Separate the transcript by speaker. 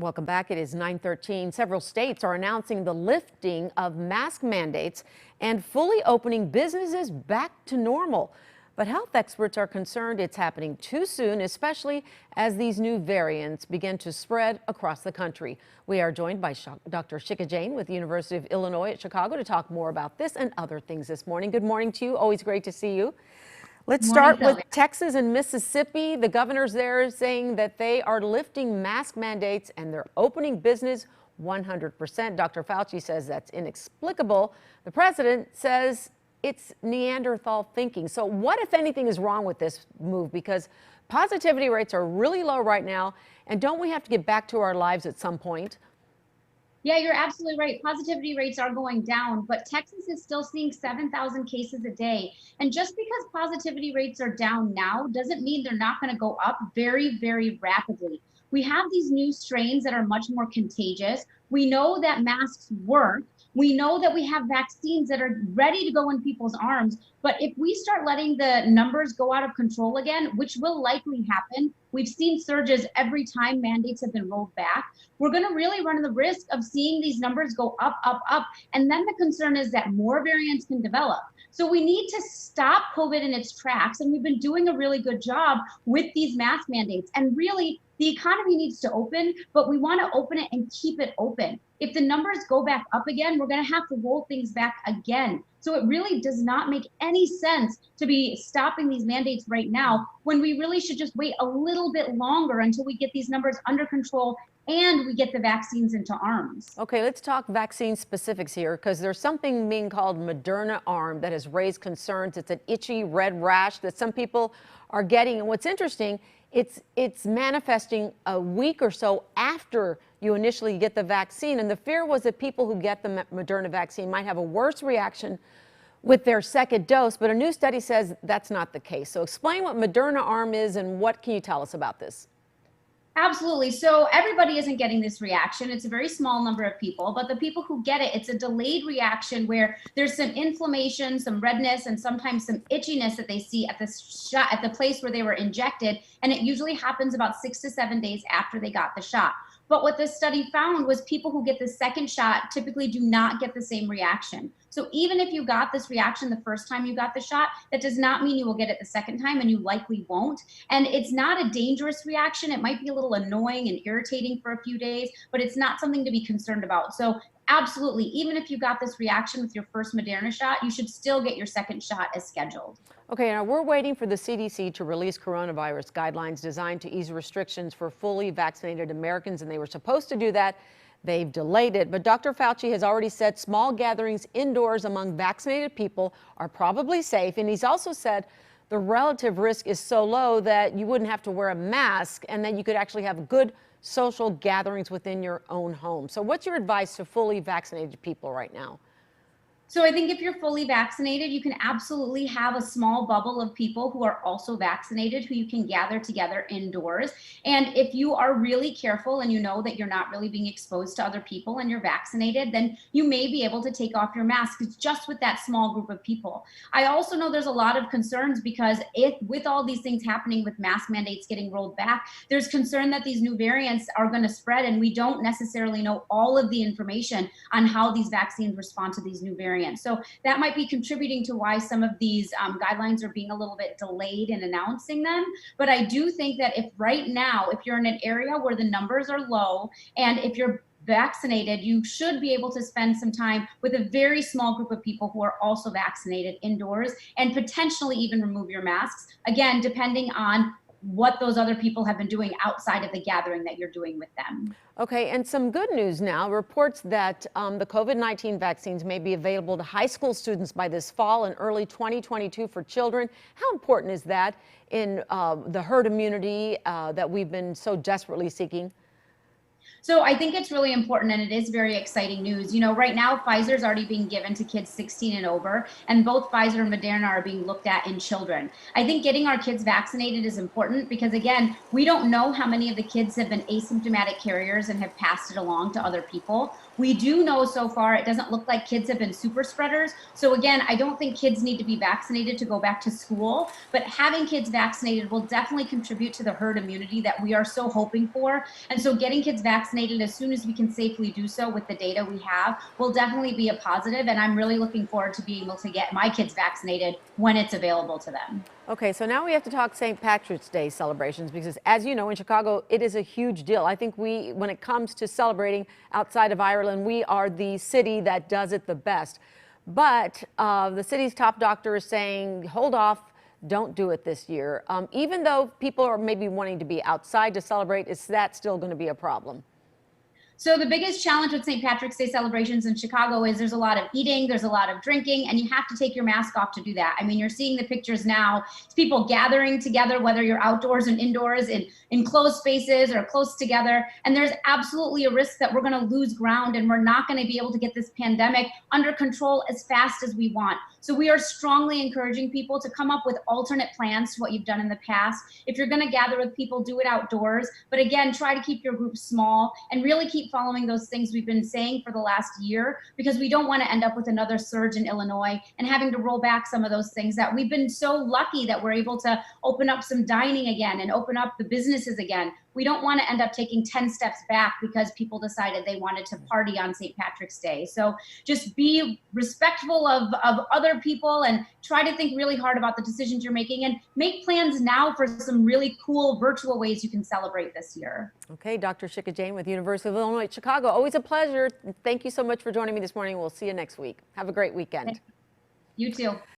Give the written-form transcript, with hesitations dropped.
Speaker 1: Welcome back. It is 9:13. Several states are announcing the lifting of mask mandates and fully opening businesses back to normal. But health experts are concerned it's happening too soon, especially as these new variants begin to spread across the country. We are joined by Dr. Shikha Jain with the University of Illinois at Chicago to talk more about this and other things this morning. Good morning to you. Always great to see you. Let's start with Texas and Mississippi. The governors there are saying that they are lifting mask mandates and they're opening business 100%. Dr. Fauci says that's inexplicable. The president says it's Neanderthal thinking. So what, if anything, is wrong with this move? Because positivity rates are really low right now. And don't we have to get back to our lives at some point?
Speaker 2: Yeah, you're absolutely right. Positivity rates are going down, but Texas is still seeing 7,000 cases a day. And just because positivity rates are down now doesn't mean they're not going to go up very, very rapidly. We have these new strains that are much more contagious. We know that masks work. We know that we have vaccines that are ready to go in people's arms. But if we start letting the numbers go out of control again, which will likely happen, we've seen surges every time mandates have been rolled back. We're going to really run the risk of seeing these numbers go up, up, up. And then the concern is that more variants can develop. So we need to stop COVID in its tracks. And we've been doing a really good job with these mask mandates. And really, the economy needs to open, but we want to open it and keep it open. If the numbers go back up again, we're going to have to roll things back again. So it really does not make any sense to be stopping these mandates right now when we really should just wait a little bit longer until we get these numbers under control and we get the vaccines into arms.
Speaker 1: Okay, let's talk vaccine specifics here, because there's something being called Moderna arm that has raised concerns. It's an itchy red rash that some people are getting. And what's interesting, it's manifesting a week or so after you initially get the vaccine. And the fear was that people who get the Moderna vaccine might have a worse reaction with their second dose. But a new study says that's not the case. So explain what Moderna arm is and what can you tell us about this?
Speaker 2: Absolutely. So everybody isn't getting this reaction. It's a very small number of people, but the people who get it, it's a delayed reaction where there's some inflammation, some redness, and sometimes some itchiness that they see at the shot, at the place where they were injected. And it usually happens about 6 to 7 days after they got the shot. But what this study found was people who get the second shot typically do not get the same reaction. So even if you got this reaction the first time you got the shot, that does not mean you will get it the second time, and you likely won't. And it's not a dangerous reaction. It might be a little annoying and irritating for a few days, but it's not something to be concerned about. So absolutely, even if you got this reaction with your first Moderna shot, you should still get your second shot as scheduled.
Speaker 1: Okay, now we're waiting for the CDC to release coronavirus guidelines designed to ease restrictions for fully vaccinated Americans, and they were supposed to do that. They've delayed it, but Dr. Fauci has already said small gatherings indoors among vaccinated people are probably safe, and he's also said the relative risk is so low that you wouldn't have to wear a mask and that you could actually have good social gatherings within your own home. So what's your advice to fully vaccinated people right now?
Speaker 2: So I think if you're fully vaccinated, you can absolutely have a small bubble of people who are also vaccinated who you can gather together indoors. And if you are really careful and you know that you're not really being exposed to other people and you're vaccinated, then you may be able to take off your mask. It's just with that small group of people. I also know there's a lot of concerns because with all these things happening with mask mandates getting rolled back, there's concern that these new variants are going to spread, and we don't necessarily know all of the information on how these vaccines respond to these new variants. So that might be contributing to why some of these guidelines are being a little bit delayed in announcing them. But I do think that if right now, if you're in an area where the numbers are low and if you're vaccinated, you should be able to spend some time with a very small group of people who are also vaccinated indoors and potentially even remove your masks, again, depending on what those other people have been doing outside of the gathering that you're doing with them.
Speaker 1: Okay, and some good news now. Reports that the COVID-19 vaccines may be available to high school students by this fall and early 2022 for children. How important is that in the herd immunity that we've been so desperately seeking?
Speaker 2: So I think it's really important, and it is very exciting news. You know, right now, Pfizer is already being given to kids 16 and over, and both Pfizer and Moderna are being looked at in children. I think getting our kids vaccinated is important because, again, we don't know how many of the kids have been asymptomatic carriers and have passed it along to other people. We do know so far it doesn't look like kids have been super spreaders. So again, I don't think kids need to be vaccinated to go back to school, but having kids vaccinated will definitely contribute to the herd immunity that we are so hoping for. And so getting kids vaccinated as soon as we can safely do so with the data we have will definitely be a positive. And I'm really looking forward to being able to get my kids vaccinated when it's available to them.
Speaker 1: Okay, so now we have to talk St. Patrick's Day celebrations because, as you know, in Chicago, it is a huge deal. I think when it comes to celebrating outside of Ireland, we are the city that does it the best. But the city's top doctor is saying, hold off, don't do it this year. Even though people are maybe wanting to be outside to celebrate, is that still going to be a problem?
Speaker 2: So the biggest challenge with St. Patrick's Day celebrations in Chicago is there's a lot of eating, there's a lot of drinking, and you have to take your mask off to do that. I mean, you're seeing the pictures now. It's people gathering together, whether you're outdoors and indoors in closed spaces or close together. And there's absolutely a risk that we're going to lose ground and we're not going to be able to get this pandemic under control as fast as we want. So we are strongly encouraging people to come up with alternate plans to what you've done in the past. If you're going to gather with people, do it outdoors. But again, try to keep your group small and really keep following those things we've been saying for the last year, because we don't want to end up with another surge in Illinois and having to roll back some of those things that we've been so lucky that we're able to open up some dining again and open up the businesses again. We don't want to end up taking 10 steps back because people decided they wanted to party on St. Patrick's Day. So just be respectful of other people and try to think really hard about the decisions you're making and make plans now for some really cool virtual ways you can celebrate this year.
Speaker 1: Okay, Dr. Shikha Jain with University of Illinois at Chicago. Always a pleasure. Thank you so much for joining me this morning. We'll see you next week. Have a great weekend.
Speaker 2: You too.